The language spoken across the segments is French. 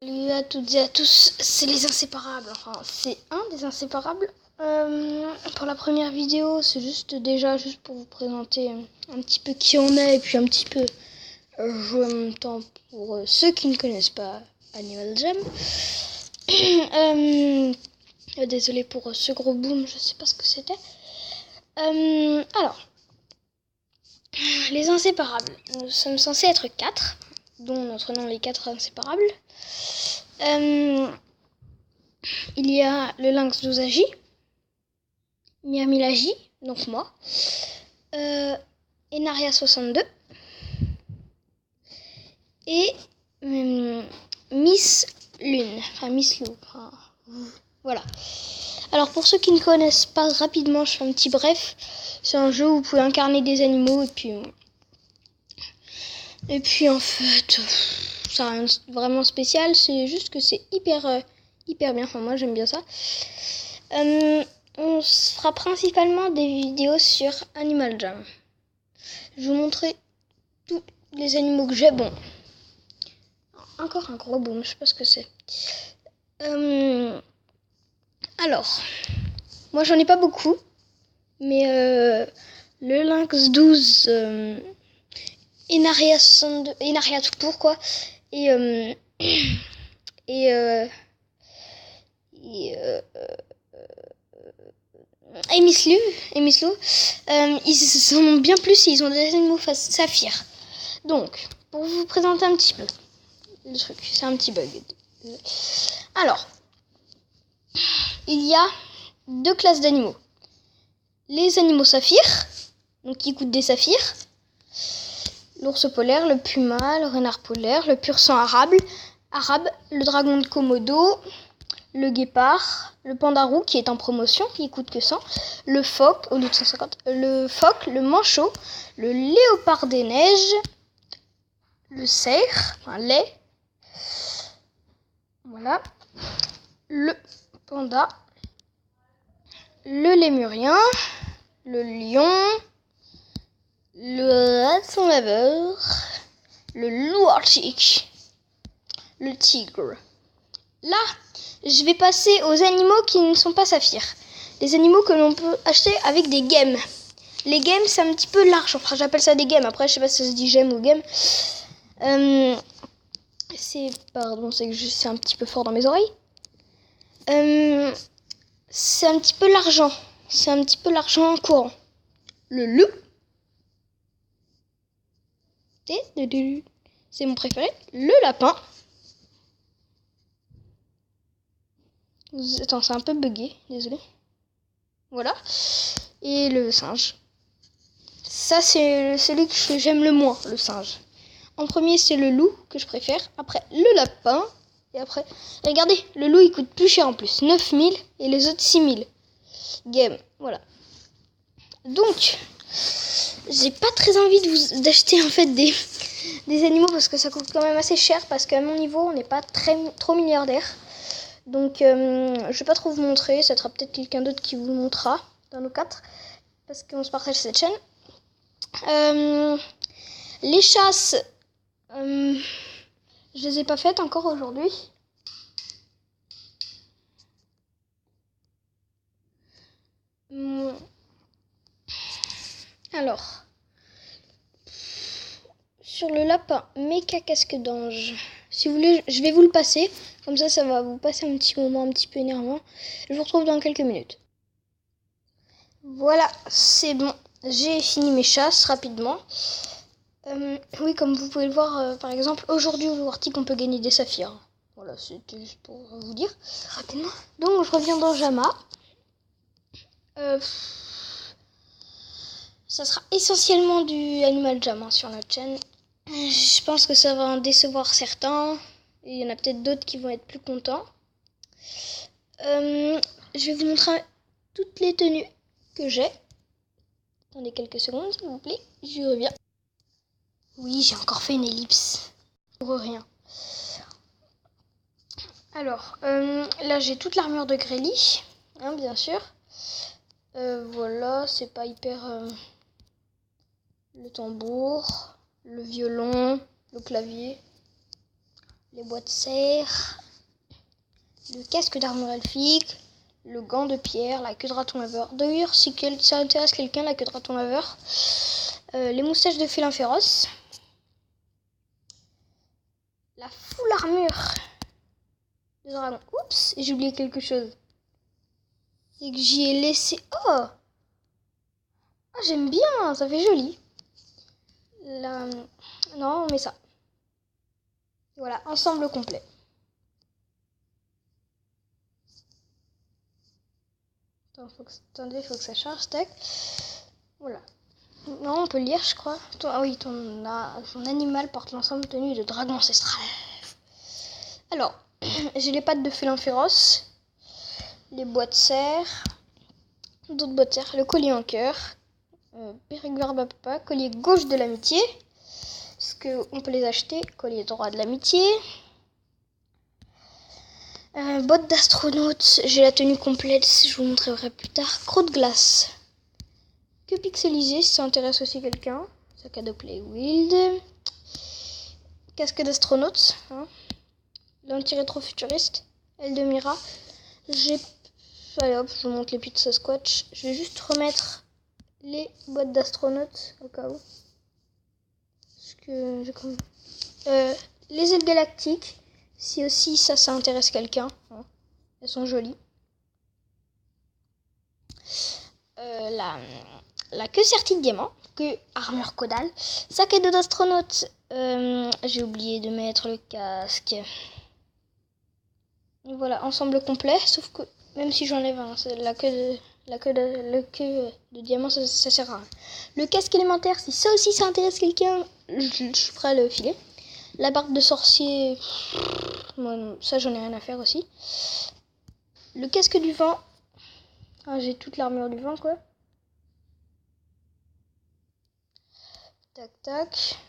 Salut à toutes et à tous, c'est les inséparables, enfin c'est un des inséparables. Pour la première vidéo, c'est juste pour vous présenter un petit peu qui on est et puis un petit peu jouer en même temps pour ceux qui ne connaissent pas Animal Jam. Désolée pour ce gros boom, je sais pas ce que c'était. Alors, les inséparables, nous sommes censés être 4, dont notre nom les 4 inséparables. Il y a le lynx d'Osagie, Myrmilagie, donc moi, Enaria 62 et Miss Lune, enfin Miss Lou, voilà. Alors pour ceux qui ne connaissent pas, rapidement je fais un petit bref. C'est un jeu où vous pouvez incarner des animaux et puis en fait ça n'a rien vraiment spécial, c'est juste que c'est hyper bien, enfin moi j'aime bien ça. On fera principalement des vidéos sur Animal Jam. Je vais vous montrer tous les animaux que j'ai. Bon, encore un gros boom, je sais pas ce que c'est. Alors, moi j'en ai pas beaucoup, mais le lynx 12, Enaria 62, Enaria tout court quoi, et Miss Lou, ils sont bien plus et ils ont des animaux saphir. Donc, pour vous présenter un petit peu le truc, c'est un petit bug. Alors, il y a deux classes d'animaux. Les animaux saphirs, donc qui coûtent des saphirs. L'ours polaire, le puma, le renard polaire, le pur sang arabe, le dragon de Komodo, le guépard, le panda roux qui est en promotion, qui coûte que 100, le phoque au lieu de 150, le phoque, le manchot, le léopard des neiges, le cerf, enfin lait, voilà, le panda, le lémurien, le lion, le ratson laveur, le loup arctique, le tigre. Là, je vais passer aux animaux qui ne sont pas saphirs. Les animaux que l'on peut acheter avec des gemmes. Les gemmes, c'est un petit peu large. Enfin, j'appelle ça des gemmes. Après, je sais pas si ça se dit gemme ou gemme. C'est un petit peu fort dans mes oreilles. C'est un petit peu l'argent. C'est un petit peu l'argent courant. Le loup. C'est mon préféré. Le lapin. Attends, c'est un peu bugué. Désolé. Voilà. Et le singe. Ça, c'est celui que j'aime le moins, le singe. En premier, c'est le loup que je préfère. Après, le lapin. Et après, regardez, le loup, il coûte plus cher en plus. 9000 et les autres 6000. Game, voilà. Donc, j'ai pas très envie d'acheter en fait des animaux parce que ça coûte quand même assez cher. Parce qu'à mon niveau, on n'est pas trop milliardaire. Donc, je vais pas trop vous montrer. Ça sera peut-être quelqu'un d'autre qui vous le montrera dans nos 4. Parce qu'on se partage cette chaîne. Les chasses, je les ai pas faites encore aujourd'hui. Alors, sur le lapin méca casque d'ange, si vous voulez, je vais vous le passer. Comme ça va vous passer un petit moment un petit peu énervant. Je vous retrouve dans quelques minutes. Voilà, c'est bon. J'ai fini mes chasses rapidement. Oui, comme vous pouvez le voir, par exemple, aujourd'hui au Arctique, on peut gagner des saphirs. Voilà, c'était juste pour vous dire rapidement. Donc, je reviens dans Jama. Ça sera essentiellement du Animal Jam sur notre chaîne. Je pense que ça va en décevoir certains. Et il y en a peut-être d'autres qui vont être plus contents. Je vais vous montrer toutes les tenues que j'ai. Attendez quelques secondes, s'il vous plaît. Je reviens. Oui, j'ai encore fait une ellipse. Pour rien. Alors, là j'ai toute l'armure de Grelly, hein, bien sûr. Voilà, c'est pas hyper... le tambour, le violon, le clavier, les boîtes de serre, le casque d'armure elfique, le gant de pierre, la queue de raton laveur. D'ailleurs, si ça intéresse quelqu'un, la queue de raton laveur. Les moustaches de félin féroce. La full armure de dragon. Oups, j'ai oublié quelque chose. C'est que j'y ai laissé... Oh, j'aime bien, ça fait joli. Non, on met ça. Voilà, ensemble complet. Attendez, faut que ça charge, tac. Voilà. Non, on peut lire, je crois. Ah oui, ton animal porte l'ensemble tenu de dragon ancestral. Alors, j'ai les pattes de félin féroce, les boîtes de serre, d'autres boîtes de serre, le collier en cœur, Périgord Papa, collier gauche de l'amitié, parce qu'on peut les acheter, collier droit de l'amitié, bottes d'astronaute, j'ai la tenue complète, je vous montrerai plus tard, croc de glace, que pixelisé si ça intéresse aussi quelqu'un, sac à dos Play Wild, casque d'astronaute, hein. L'anti-rétro-futuriste, aile de Mira. Allez hop, je vous montre les pizzas Squatch. Je vais juste remettre les boîtes d'astronautes au cas où. Parce que j'ai comme... les ailes galactiques, si aussi ça intéresse quelqu'un. Hein. Elles sont jolies. La queue sertie de diamant, queue armure caudale. Sac à dos d'astronaute. J'ai oublié de mettre le casque. Et voilà, ensemble complet, sauf que même si j'enlève la queue de diamant, ça sert à rien. Le casque élémentaire, si ça aussi ça intéresse quelqu'un, je suis prêt à le filer. La barbe de sorcier, moi, ça j'en ai rien à faire aussi. Le casque du vent, j'ai toute l'armure du vent quoi. Tac tac.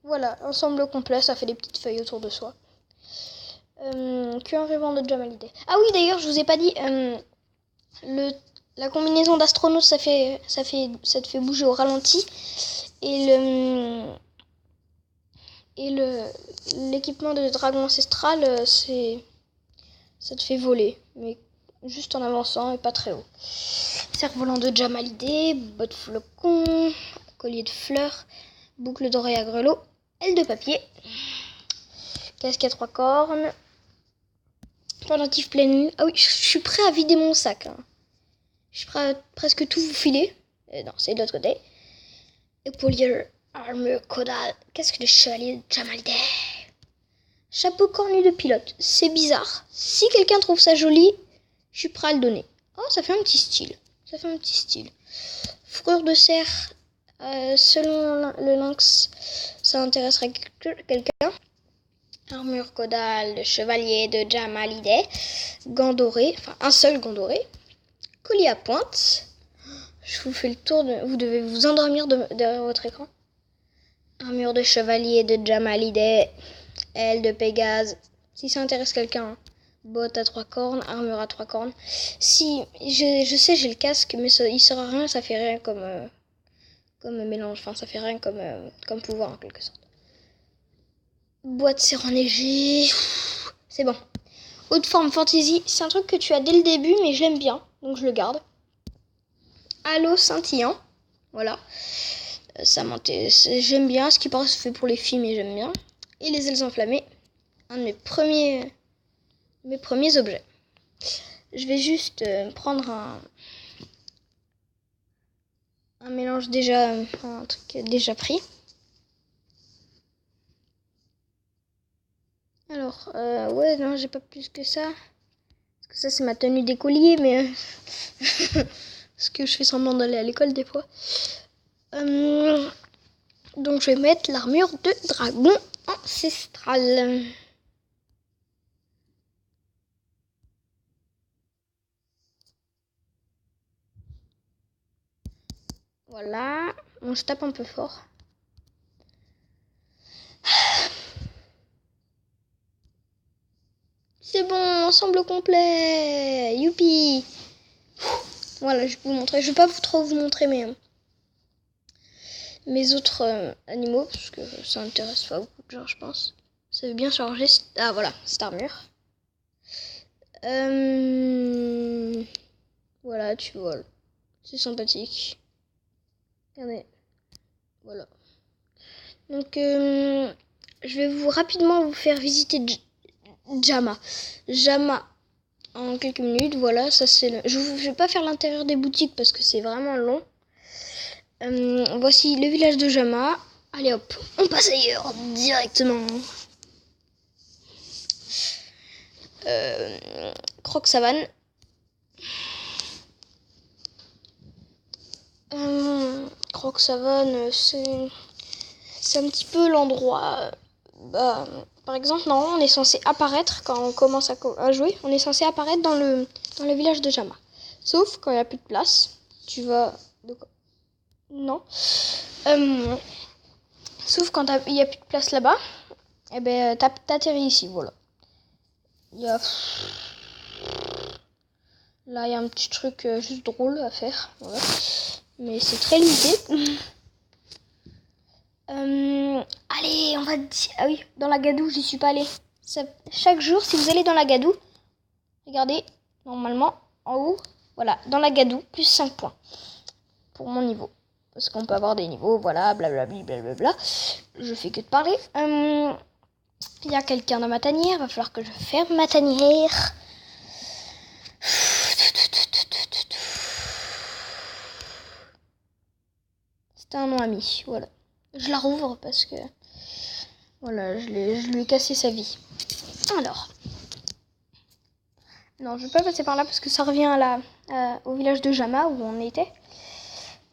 Voilà, ensemble complet, ça fait des petites feuilles autour de soi. Qu'un ruban de Jamalide. Ah oui, d'ailleurs, je vous ai pas dit, la combinaison d'astronaute, ça te fait bouger au ralenti. Et l'équipement de dragon ancestral, ça te fait voler, mais juste en avançant et pas très haut. Cerf-volant de Jamalide, bottes flocon, collier de fleurs, boucle dorée à grelots, aile de papier, casque à 3 cornes, pendentif pleine lune. Ah oui, je suis prêt à vider mon sac. Hein. Je suis prêt à presque tout vous filer. Non, c'est de l'autre côté. Épaulière, armure caudale, casque de chevalier de Jamalide. Chapeau cornu de pilote. C'est bizarre. Si quelqu'un trouve ça joli, je suis prêt à le donner. Oh, ça fait un petit style. Fourrure de cerf. Selon le lynx, ça intéresserait quelqu'un. Armure caudale de chevalier de Jamalide. Gants dorés. Enfin, un seul gant doré. Collier à pointe. Je vous fais le tour de... Vous devez vous endormir derrière votre écran. Armure de chevalier de Jamalide. Aile de Pégase. Si ça intéresse quelqu'un. Hein. Bottes à 3 cornes. Armure à 3 cornes. Si... Je sais, j'ai le casque, mais ça, il sert à rien. Ça fait rien comme mélange. Enfin, ça fait rien comme pouvoir en quelque sorte. Boîte serre enneigée. C'est bon. Haute forme fantasy. C'est un truc que tu as dès le début, mais je l'aime bien. Donc je le garde. Halo scintillant. Voilà. J'aime bien. Ce qui paraît, c'est fait pour les filles, mais j'aime bien. Et les ailes enflammées. Un de mes premiers objets. Je vais juste prendre un mélange un truc déjà pris. Alors, ouais, non, j'ai pas plus que ça. Parce que ça, c'est ma tenue d'écolier, mais... parce que je fais semblant d'aller à l'école des fois. Donc, je vais mettre l'armure de dragon ancestral. Voilà. Bon, je tape un peu fort. C'est bon, ensemble complet. Youpi. Voilà, je vais vous montrer. Je vais pas trop vous montrer mes autres animaux, parce que ça intéresse pas beaucoup de gens, je pense. Ça veut bien charger. Ah voilà, cette armure. Voilà, tu voles. C'est sympathique. Regardez. Voilà. Donc, je vais rapidement vous faire visiter Jama. Jama en quelques minutes. Voilà, ça c'est. Je vais pas faire l'intérieur des boutiques parce que c'est vraiment long. Voici le village de Jama. Allez hop, on passe ailleurs directement. Croc Savane. Croc Savane, c'est un petit peu l'endroit. Par exemple, normalement, on est censé apparaître quand on commence à jouer. On est censé apparaître dans le village de Jama. Sauf quand il n'y a plus de place. Tu vas. Non. Sauf quand il n'y a plus de place là-bas. Et ben, t'atterris ici, voilà. Là, il y a un petit truc juste drôle à faire. Voilà. Mais c'est très limité. Allez, on va dire... Ah oui, dans la gadoue, j'y suis pas allée. Chaque jour, si vous allez dans la gadoue, regardez, normalement, en haut, voilà, dans la gadoue, plus 5 points. Pour mon niveau. Parce qu'on peut avoir des niveaux, voilà, blablabla, blablabla. Je fais que de parler. Il y a quelqu'un dans ma tanière, va falloir que je ferme ma tanière. C'était un nom ami, voilà. Je la rouvre parce que... Voilà, je lui ai cassé sa vie. Alors. Non, je vais pas passer par là parce que ça revient au village de Jama où on était.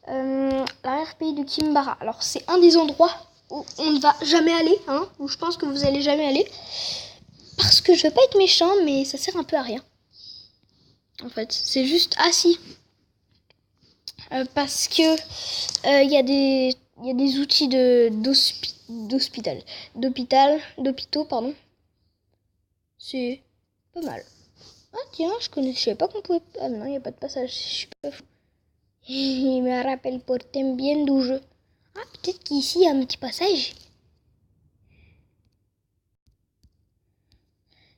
L'arrière-pays de Kimbara. Alors, c'est un des endroits où on ne va jamais aller, hein, où je pense que vous allez jamais aller. Parce que je veux pas être méchant, mais ça sert un peu à rien. En fait, c'est juste assis. Parce que il y a des outils d'hôpitaux, pardon. C'est pas mal. Ah tiens, je savais pas qu'on pouvait... Ah non, il n'y a pas de passage, je suis pas fou. Il me rappelle pour thème bien d'où je... Ah, peut-être qu'ici, il y a un petit passage.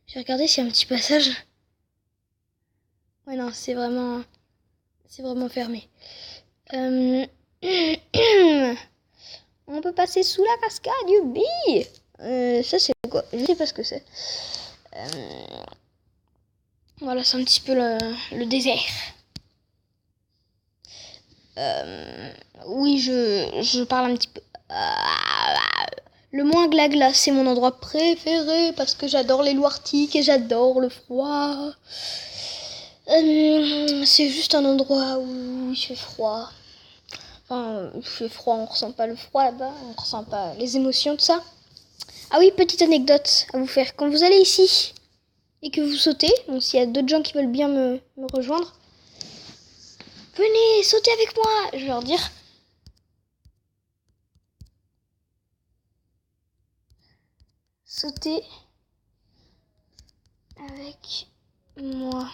Je vais regarder s'il y a un petit passage. Ouais, non, c'est vraiment fermé. On peut passer sous la cascade, youpi. Ça, c'est quoi? Je sais pas ce que c'est. Voilà, c'est un petit peu le désert. Oui, je parle un petit peu. Le Mont Glagla, c'est mon endroit préféré parce que j'adore les loups arctiques et j'adore le froid. C'est juste un endroit où il fait froid. Enfin, il fait froid, on ressent pas le froid là-bas, on ressent pas les émotions, tout ça. Ah oui, petite anecdote à vous faire. Quand vous allez ici et que vous sautez, bon, s'il y a d'autres gens qui veulent bien me rejoindre, venez, sautez avec moi. Je vais leur dire. Sautez avec moi.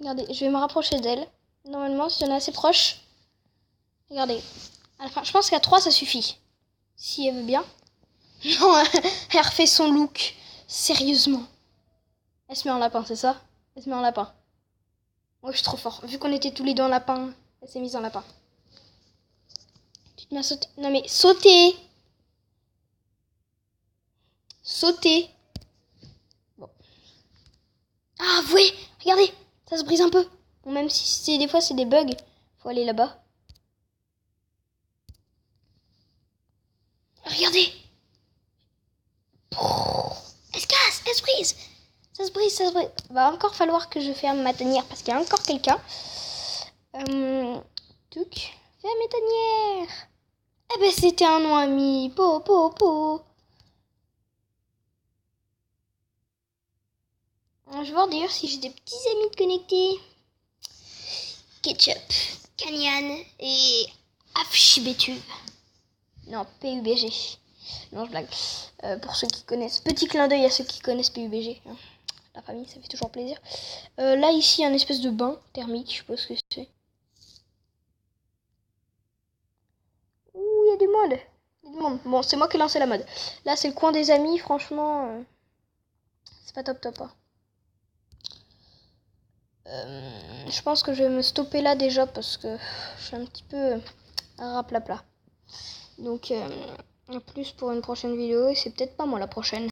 Regardez, je vais me rapprocher d'elle. Normalement, si on est assez proche. Regardez. À la fin, je pense qu'à 3, ça suffit. Si elle veut bien. Non, elle refait son look. Sérieusement. Elle se met en lapin, c'est ça? Elle se met en lapin. Oh, je suis trop fort. Vu qu'on était tous les deux en lapin, elle s'est mise en lapin. Tu te mets à sauter. Non mais, sautez! Sautez! Bon. Ah, vous voyez, regardez, ça se brise un peu. Bon, même si des fois c'est des bugs, faut aller là-bas. Regardez! Elle se casse, elle se brise! Ça se brise, ça se brise. Va encore falloir que je ferme ma tanière parce qu'il y a encore quelqu'un. Tuc, ferme mes tanières! Eh ben, c'était un nom ami. Po. Je vais voir d'ailleurs si j'ai des petits amis connectés. Ketchup, Canyan et Afshibetube. Non, PUBG. Non, je blague. Pour ceux qui connaissent. Petit clin d'œil à ceux qui connaissent PUBG. Hein. La famille, ça fait toujours plaisir. Là, ici, un espèce de bain thermique. Je sais pas ce que c'est. Ouh, il y a du monde. Bon, c'est moi qui ai lancé la mode. Là, c'est le coin des amis. Franchement, c'est pas top top. Hein. Je pense que je vais me stopper là déjà parce que je suis un petit peu raplapla. Donc, à plus pour une prochaine vidéo. Et c'est peut-être pas moi la prochaine.